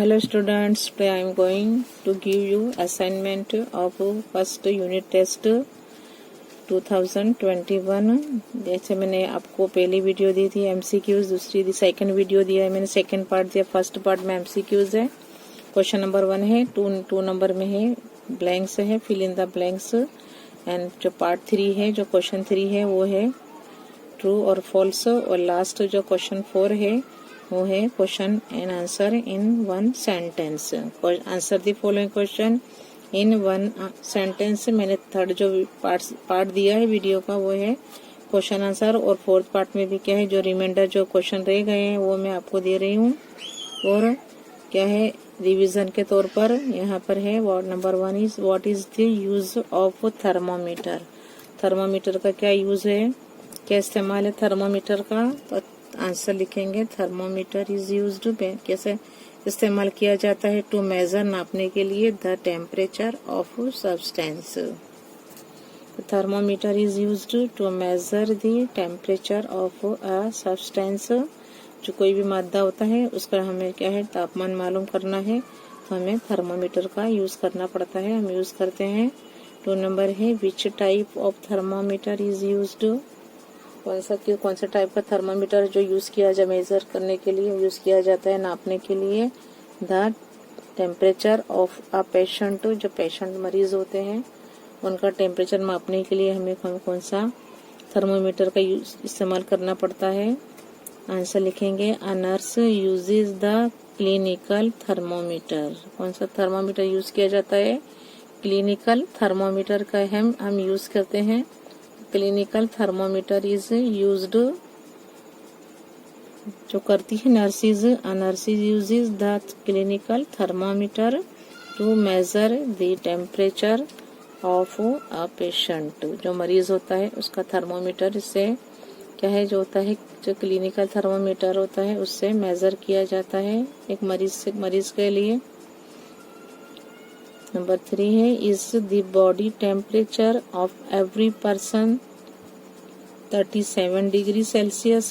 Hello students, today I am going to give you assignment of first unit test 2021। जैसे मैंने आपको पहली video दी थी MCQs, दूसरी सेकंड वीडियो दिया है मैंने, सेकंड पार्ट दिया, फर्स्ट पार्ट में MCQs है। क्वेश्चन नंबर 1 है, 2 नंबर में है, ब्लैंक्स है, fill in the blanks. And जो पार्ट 3 है, जो क्वेश्चन 3 है वो है ट्रू और फॉल्स, और लास्ट जो क्वेश्चन 4 है वो है question and answer in 1 sentence. Answer the following question in 1 sentence. मैंने थर्ड जो पार्ट दिया है वीडियो का वो है क्वेश्चन आंसर, और फोर्थ पार्ट में भी क्या है, जो रिमाइंडर जो क्वेश्चन रह गए हैं वो मैं आपको दे रही हूँ। और क्या है रिवीजन के तौर पर यहाँ पर है word number 1 is what is the use of thermometer. Thermometer का क्या यूज है, क्या इस्तेमाल है थर्मोमीटर का, तो आंसर लिखेंगे थर्मोमीटर इज यूज्ड, कैसे इस्तेमाल किया जाता है, टू मेजर नापने के लिए the temperature of substance. Thermometer is used to measure the temperature of a substance. जो कोई भी मादा होता है उसका हमें क्या है तापमान मालूम करना है, तो हमें थर्मोमीटर का यूज करना पड़ता है, हम यूज करते हैं। 2 नंबर है which type of thermometer is used, कौन सा टाइप का थर्मोमीटर जो यूज किया जाए मेजर करने के लिए यूज किया जाता है, नापने के लिए। The temperature of a patient, जो पेशेंट मरीज होते हैं उनका टेम्परेचर मापने के लिए हमें कौन सा थर्मोमीटर का इस्तेमाल करना पड़ता है। आंसर लिखेंगे a nurse uses the clinical thermometer. कौन सा थर्मोमीटर यूज किया जाता है, क्लिनिकल थर्मोमीटर का हम यूज करते हैं। क्लिनिकल थर्मोमीटर इज यूज्ड, जो करती है nurses, nurses uses the clinical thermometer to measure the temperature of a patient. जो मरीज होता है उसका थर्मोमीटर इससे क्या है, जो होता है जो क्लिनिकल थर्मोमीटर होता है उससे मेजर किया जाता है एक मरीज के लिए। नंबर 3 है is the body temperature of every person 37 degree Celsius.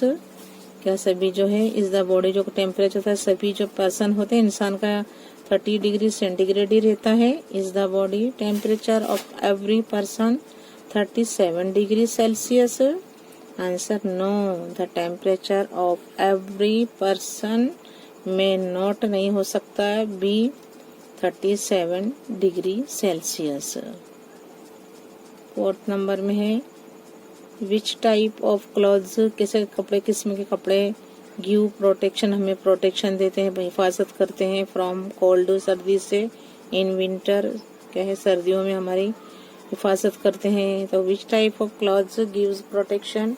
क्या सभी जो है इज द बॉडी जो टेम्परेचर होता है सभी जो पर्सन होते हैं इंसान का 30 डिग्री सेंटीग्रेड ही रहता है। Is the body temperature of every person 37 degree Celsius. Answer no, the temperature of every person may not नहीं हो सकता है, B 37 degree Celsius. 4th number में है विच टाइप ऑफ क्लॉथ्स, कैसे कपड़े, किस्म के कपड़े गिव प्रोटेक्शन, हमें प्रोटेक्शन देते हैं, हिफाजत करते हैं फ्रॉम कोल्ड, सर्दी से, इन विंटर क्या है सर्दियों में हमारी हिफाजत करते हैं। तो which type of clothes gives protection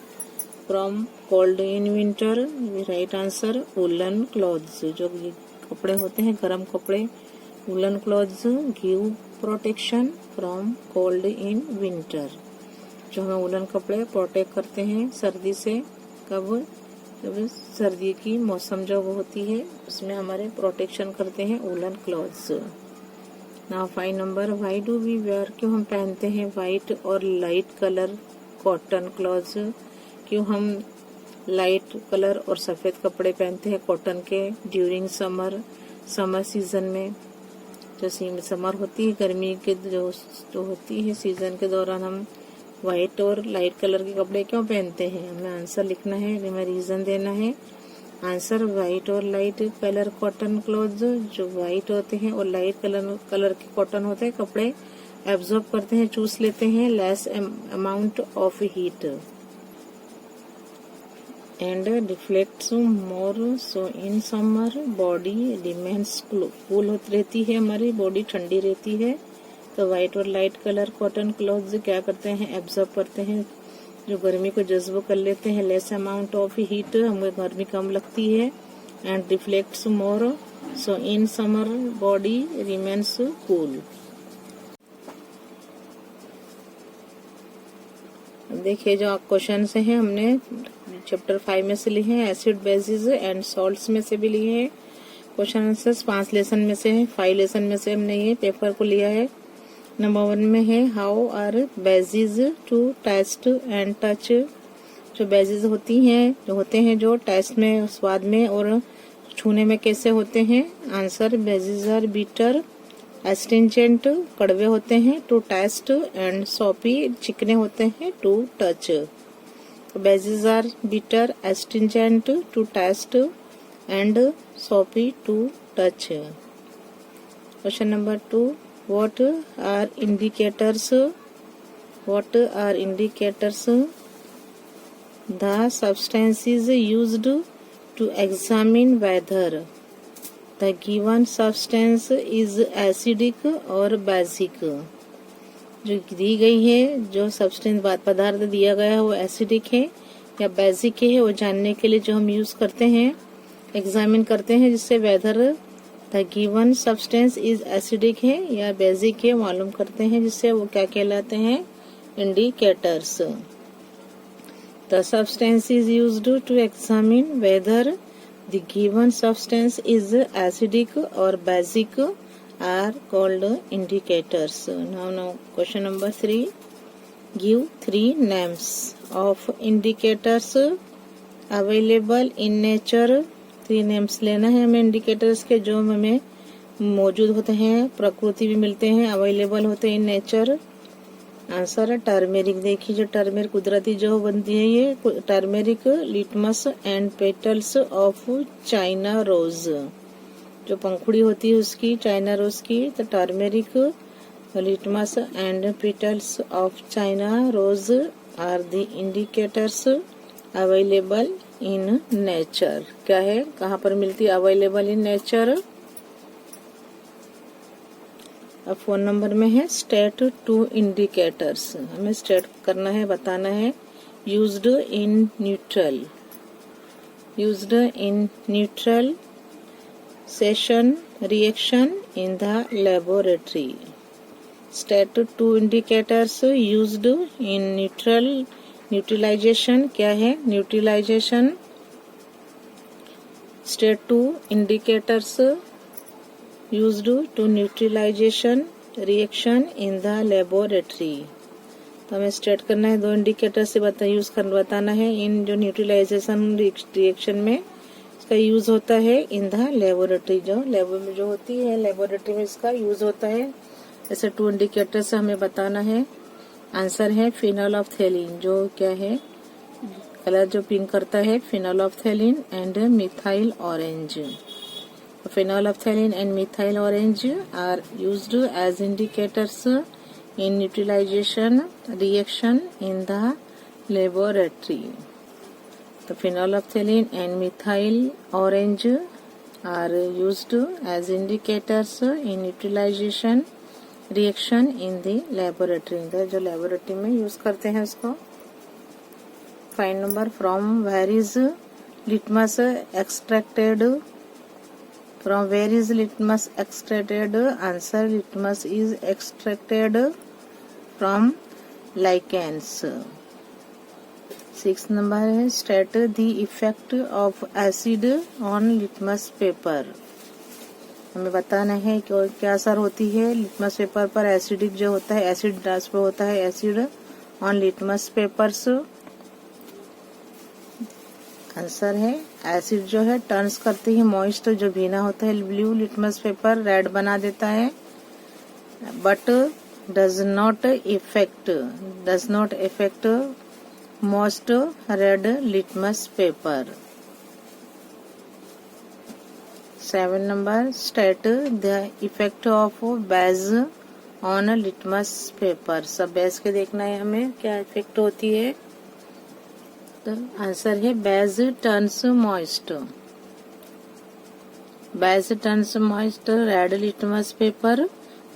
from cold in winter, right answer woollen clothes. जो कपड़े होते हैं गर्म कपड़े woollen clothes give protection from cold in winter. जो हमें वुलन कपड़े प्रोटेक्ट करते हैं सर्दी से, कब, जब सर्दी की मौसम जो वो होती है उसमें हमारे प्रोटेक्शन करते हैं woollen clothes. Now 5 number why do we wear, क्यों हम पहनते हैं व्हाइट और लाइट कलर कॉटन क्लॉथ्स, क्यों हम लाइट कलर और सफेद कपड़े पहनते हैं कॉटन के ड्यूरिंग समर सीजन में। जो समर होती है गर्मी के जो होती है सीजन के दौरान हम व्हाइट और लाइट कलर के कपड़े क्यों पहनते हैं, हमें आंसर लिखना है, हमें रीजन देना है। आंसर व्हाइट और लाइट कलर कॉटन क्लॉथ्स, जो व्हाइट होते हैं और लाइट कलर के कॉटन होते हैं कपड़े एब्जॉर्ब करते हैं, चूस लेते हैं less amount of heat and reflects more, so in summer body remains cool रहती है, हमारी बॉडी ठंडी रहती है। तो व्हाइट और लाइट कलर कॉटन क्लॉथ्स क्या करते हैं, एब्जॉर्ब करते हैं, जो गर्मी को जज्ब कर लेते हैं, लेस अमाउंट ऑफ हीट, हमें गर्मी कम लगती है, and reflects more, so in summer body remains cool. देखिए जो क्वेश्चन से हैं हमने चैप्टर 5 में से लिए हैं, एसिड बेसिस एंड सॉल्ट्स में से भी लिए हैं क्वेश्चन आंसर्स। 5 लेसन में से है, 5 लेसन में से हमने ये पेपर को लिया है। नंबर 1 में है how are bases to taste and touch. जो बेसिस होती हैं जो होते हैं जो टेस्ट में स्वाद में और छूने में कैसे होते हैं? Answer bases are bitter, astringent कड़वे होते हैं, टू टेस्ट, एंड सॉपी चिकने होते हैं, to touch. Bases are bitter, astringent, to taste, and soapy, to touch. Question number 2, what are indicators? What are indicators? The substances used to examine whether the given substance is acidic or basic। जो दी गई है, जो substance पदार्थ दिया गया है वो acidic है या बेसिक है, वो जानने के लिए जो हम यूज करते हैं, एग्जामिन करते हैं, जिससे weather the given substance is acidic है या बेसिक है मालूम करते हैं, जिससे वो क्या कहलाते हैं? Indicators. The substance is used to examine whether the given substance is acidic और basic are called indicators. Now question number 3, give 3 names of indicators available in nature. 3 names लेना है हमें इंडिकेटर्स के जो हमें मौजूद होते हैं, प्रकृति भी मिलते हैं, अवेलेबल होते हैं इन नेचर। आंसर है टर्मेरिक। देखिए जो टर्मेरिक कुदरती जो बनती है, ये turmeric, litmus and petals of China rose, जो पंखुड़ी होती है उसकी, चाइना रोज की, तो turmeric, litmus and petals of China rose are the indicators available in nature. क्या है, कहाँ पर मिलती है? Available in nature. अब 4 नंबर में है स्टेट 2 इंडिकेटर्स। हमें स्टेट करना है, बताना है। Used in neutral, used in neutralisation reaction in the laboratory. State 2 indicators used in neutral, neutralisation. क्या है? Neutralisation. State 2 indicators used to neutralization reaction in the laboratory। तो हमें स्टेट करना है, 2 इंडिकेटर से बताना है इन जो न्यूट्रलाइजेशन रिएक्शन में इसका यूज होता है इन द लेबोरेटरी, जो लैब में जो होती है, लेबोरेटरी में इसका यूज होता है। ऐसे 2 इंडिकेटर से हमें बताना है। आंसर है फिनोल्फथैलीन, जो क्या है, कलर जो पिंक करता है, phenolphthalein and methyl orange. Phenolphthalein and methyl orange are used as indicators in neutralization reaction in the laboratory। The phenolphthalein and methyl orange are used as indicators in neutralization reaction in the laboratory। जो laboratory में use करते हैं उसको। 5 number, from where is litmus extracted? From where is litmus extracted? Answer, litmus is extracted from lichens। 6 number है state the effect of acid on litmus paper। हमें बताना है कि क्या असर होती है लिटमस पेपर पर। एसिडिक जो होता है, एसिड ट्रांसफर होता है acid on litmus papers. Answer है एसिड जो है टर्न्स करती है मॉइस्ट, जो भीना होता है ब्लू लिटमस पेपर, रेड बना देता है, but does not affect moist red litmus paper. 7 number, state the effect of base on litmus paper. सब बेज के देखना है हमें क्या इफेक्ट होती है। तो आंसर है base turns moist, base turns moist red litmus paper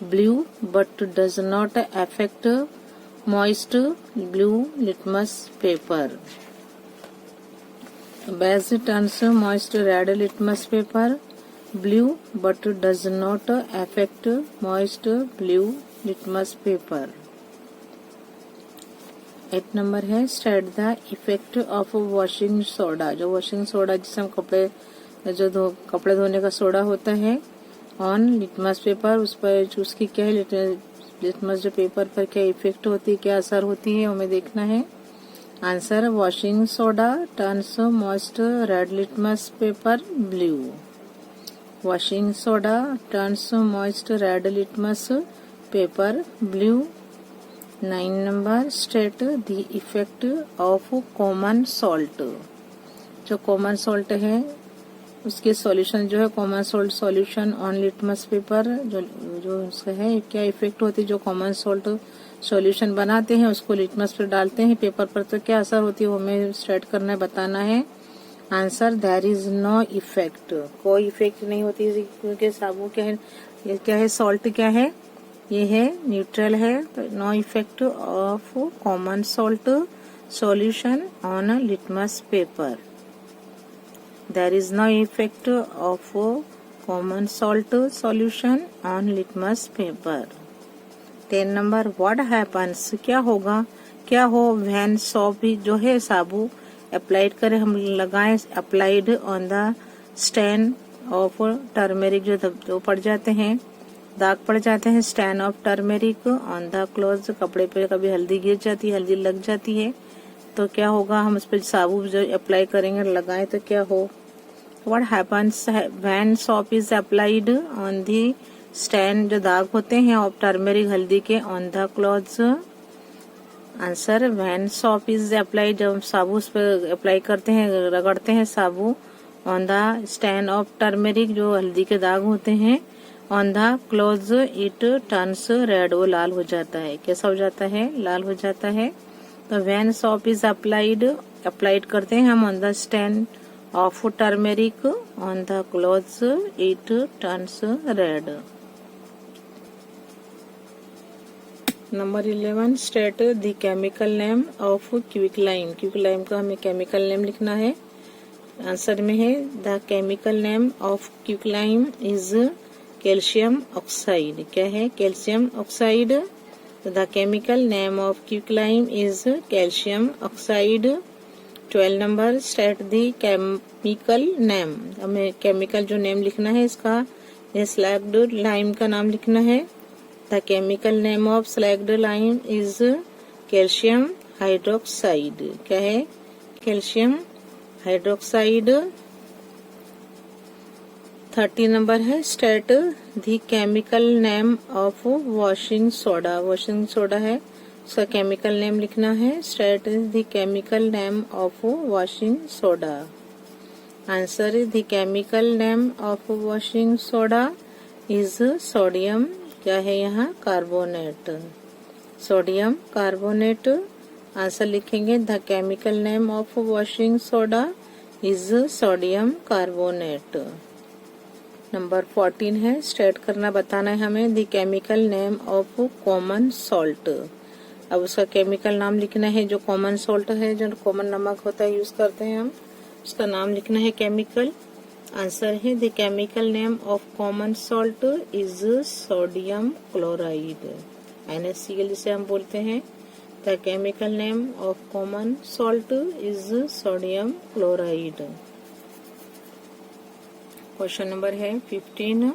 blue but does not affect moist blue litmus paper. Base turns moist red litmus paper blue but does not affect moist blue litmus paper. 8 number है state the effect of washing soda. जो washing soda जिसे हम कपड़े धोने का soda होता है on litmus paper, उस पर उसकी क्या है, लिटमस जो पेपर पर क्या इफेक्ट होती है, क्या असर होती है, हमें देखना है। Answer, washing soda turns moist red litmus paper blue. Washing soda turns moist red litmus paper blue. 9 number, state the effect of common salt. जो कॉमन सॉल्ट है उसके सॉल्यूशन जो है common salt solution on litmus paper, जो उसका है क्या effect होती है। जो कॉमन सॉल्ट सॉल्यूशन बनाते हैं उसको लिटमस पे डालते हैं पेपर पर, तो क्या असर होती है वो हमें स्टार्ट करना है, बताना है। Answer, there is no effect, कोई इफेक्ट नहीं होती, क्योंकि साबुन क्या है, ये क्या है, सॉल्ट क्या है, ये है न्यूट्रल है, तो no effect of common salt solution on litmus paper. There is no effect of common salt solution on litmus paper. 10 number, what happens, क्या होगा, क्या हो when soap जो है साबु अप्लाइड करें, हम लगाएं applied on the stand of turmeric, जो पड़ जाते हैं, दाग पड़ जाते हैं, stand of turmeric on the cloth, कपड़े पे कभी हल्दी गिर जाती है, हल्दी लग जाती है, तो क्या होगा, हम उस पर साबुन जो अप्लाई करेंगे लगाएं तो क्या हो। What happens when soap is applied on the stain, जो दाग होते हैं ऑफ टर्मेरिक हल्दी के, on the clothes। Answer, when soap is applied, जब साबुन उस पर अप्लाई करते हैं, रगड़ते हैं साबुन, on the stain of turmeric, जो हल्दी के दाग होते हैं, on the clothes it turns red, वो लाल हो जाता है, कैसा हो जाता है, लाल हो जाता है। तो when soap is applied करते हैं हम on the stain of turmeric on the clothes it turns red। Number 11, state the chemical name of quicklime। Quicklime का हमें केमिकल नेम लिखना है। आंसर में है the chemical name of quicklime is calcium oxide. क्या है, calcium oxide. The chemical name of quicklime is calcium oxide। 12 number, state the chemical name। हमें chemical जो नेम लिखना है इसका, ये स्लैग्ड लाइम का नाम लिखना है। The chemical name of slacked lime is calcium hydroxide। क्या है, कैल्शियम हाइड्रोक्साइड। 30 नंबर है, state the chemical name of washing soda. Washing soda है, उसका केमिकल नेम लिखना है। State the chemical name of washing soda. Answer, the chemical name of washing soda is sodium. क्या है यहाँ, कार्बोनेट, सोडियम कार्बोनेट। आंसर लिखेंगे, the chemical name of washing soda is sodium carbonate. Number 14 है, state करना बताना है हमें the chemical name of common salt. अब उसका केमिकल नाम लिखना है, जो कॉमन सॉल्ट है, जो कॉमन नमक होता है यूज करते हैं हम, उसका नाम लिखना है केमिकल। आंसर है, the chemical name of common salt is sodium chloride, NaCl जिसे हम बोलते हैं। The chemical name of common salt is sodium chloride. Question number है 15,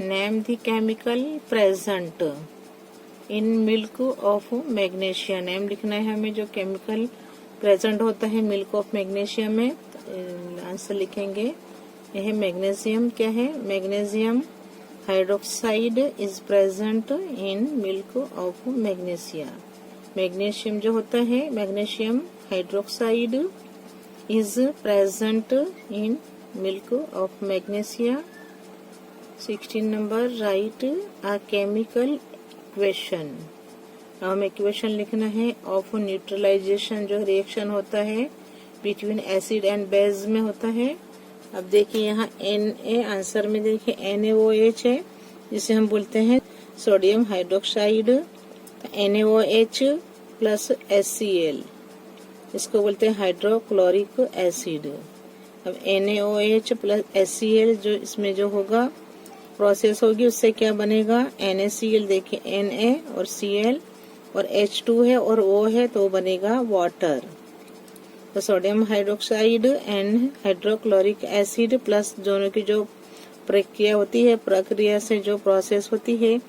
name the chemical present in milk of magnesia. Name लिखना है हमें जो केमिकल प्रेजेंट होता है मिल्क ऑफ मैग्नीशिया में। आंसर लिखेंगे, यह है मैग्नीशियम। क्या है, magnesium hydroxide is present in milk of magnesia. Magnesium जो होता है, magnesium hydroxide is present in milk of magnesia. 16 number, right a chemical equation. हमें इक्वेशन लिखना है ऑफ न्यूट्रलाइजेशन, जो रिएक्शन होता है बिटवीन एसिड एंड बेस में होता है। अब देखिए यहाँ Na, आंसर में देखिए NaOH है, जिसे हम बोलते हैं sodium hydroxide. NaOH plus HCl, इसको बोलते हैं हाइड्रोक्लोरिक एसिड। अब NaOH प्लस HCl जो इसमें जो होगा प्रोसेस होगी, उससे क्या बनेगा, NaCl। देखिए Na और Cl और H2 है और O है, तो बनेगा वाटर। तो sodium hydroxide and hydrochloric acid plus दोनों की जो प्रक्रिया होती है, प्रक्रिया से जो प्रोसेस होती है,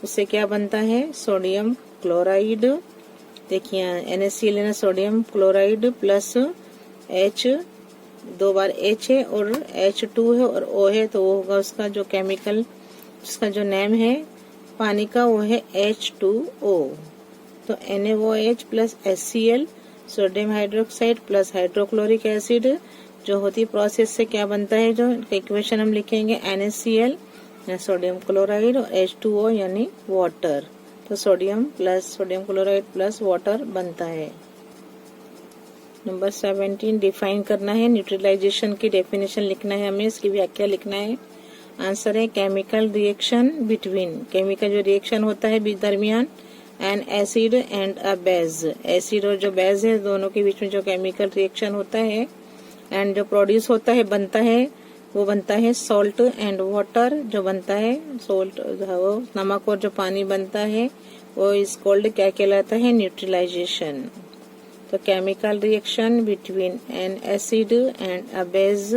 उससे क्या बनता है, सोडियम क्लोराइड। देखिए NaCl ना सोडियम क्लोराइड प्लस H 2 बार H है और H2 है और O है, तो वो होगा उसका जो केमिकल, उसका जो नेम है पानी का, वो है H2O। तो NaOH plus HCl, sodium hydroxide plus hydrochloric acid जो होती प्रोसेस से क्या बनता है, जो इक्वेशन हम लिखेंगे NaCl या सोडियम क्लोराइड और H2O यानी वाटर। तो सोडियम क्लोराइड प्लस वाटर बनता है। नंबर 17 डिफाइन करना है, न्यूट्रलाइजेशन की डेफिनेशन लिखना है हमें, इसकी व्याख्या लिखना है। आंसर है केमिकल रिएक्शन बिटवीन, केमिकल जो रिएक्शन होता है दरमियान, N acid and a base, acid और जो बेस है दोनों के बीच में जो केमिकल रिएक्शन होता है, एंड जो प्रोड्यूस होता है बनता है, वो बनता है सॉल्ट एंड वाटर, जो बनता है सॉल्ट, वो नमक और जो पानी बनता है वो इज कॉल्ड क्या कहलाता है, न्यूट्रलाइजेशन। तो chemical reaction between an acid and a base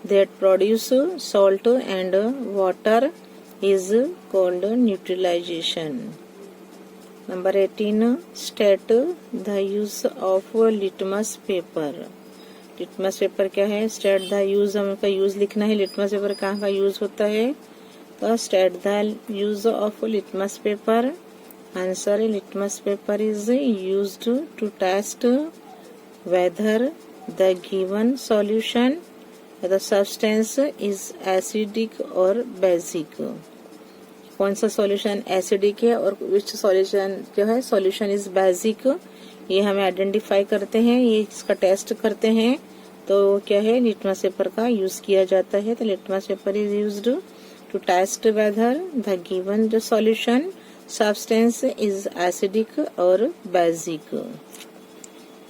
that produce salt and water is called neutralisation. Number 18 state the use of litmus paper. Litmus paper क्या है, स्टेट द यूज, हमें का use लिखना है। लिटमस पेपर कहाँ का use होता है, तो state the use of litmus paper. Answer है litmus paper is used to test whether the given solution the substance is acidic और बेसिक। कौन सा सॉल्यूशन एसिडिक है और विच सॉल्यूशन जो है सॉल्यूशन इज बेसिक, ये हमें आइडेंटिफाई करते हैं, ये इसका टेस्ट करते हैं, तो क्या है लिटमस पेपर का यूज किया जाता है। तो litmus paper is used to test whether the given the solution substance is acidic और basic.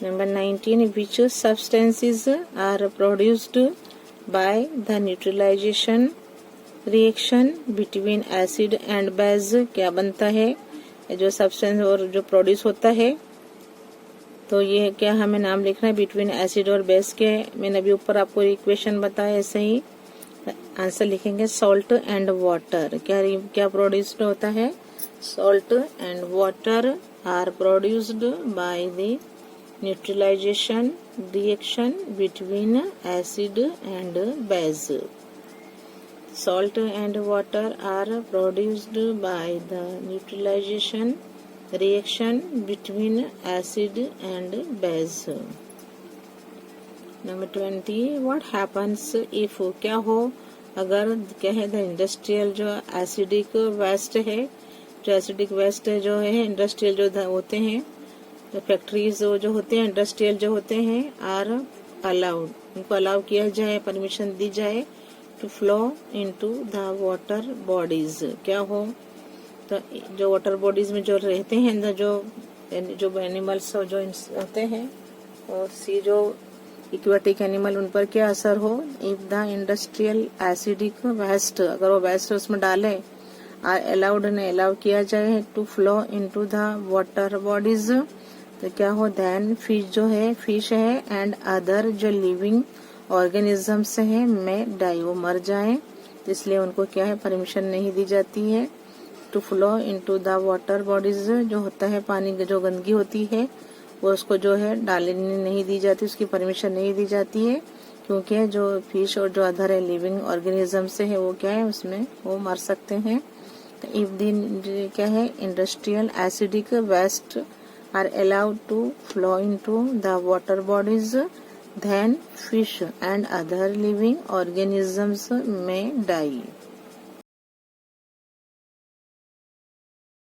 Number 19 which substances are produced by the neutralisation reaction between acid and base, क्या बनता है जो सब्सटेंस और जो प्रोड्यूस होता है, तो ये क्या हमें नाम लिखना है बिटवीन एसिड और बेस के। मैंने अभी ऊपर आपको इक्वेशन बताया, ऐसे ही आंसर लिखेंगे सॉल्ट एंड वाटर। क्या प्रोड्यूस्ड होता है, salt and water are produced by the neutralisation reaction between acid and base. Salt and water are produced by the neutralization reaction between acid and base. Number 20 what happens if, क्या हो अगर क्या है the industrial जो acidic waste है, जो acidic waste जो है इंडस्ट्रियल जो होते हैं, जो फैक्ट्रीज जो होते हैं इंडस्ट्रियल जो होते हैं, आर अलाउड, उनको अलाउ किया जाए, परमिशन दी जाए to flow into the water bodies. क्या हो, तो जो वाटर बॉडीज में जो रहते हैं जो एनिमल्स जो होते हैं और सी जो इक्वेटिक एनिमल, उन पर क्या असर हो, if the industrial acidic waste, अगर वो वेस्ट उसमें डाले, आर अलाउड ने अलाउ किया जाए to flow into the water bodies, तो क्या हो, देन फिश है एंड अदर जो लिविंग ऑर्गेनिजम्स हैं में डाई, वो मर जाएं, इसलिए उनको क्या है परमिशन नहीं दी जाती है to flow into the water bodies. जो होता है पानी जो गंदगी होती है वो उसको जो है डालने नहीं दी जाती, उसकी परमिशन नहीं दी जाती है, क्योंकि जो फिश और जो अदर है लिविंग ऑर्गेनिजम्स है वो क्या है उसमें वो मर सकते हैं। तो इफ द क्या है industrial acidic waste are allowed to flow into the water bodies, then fish and other living organisms may die.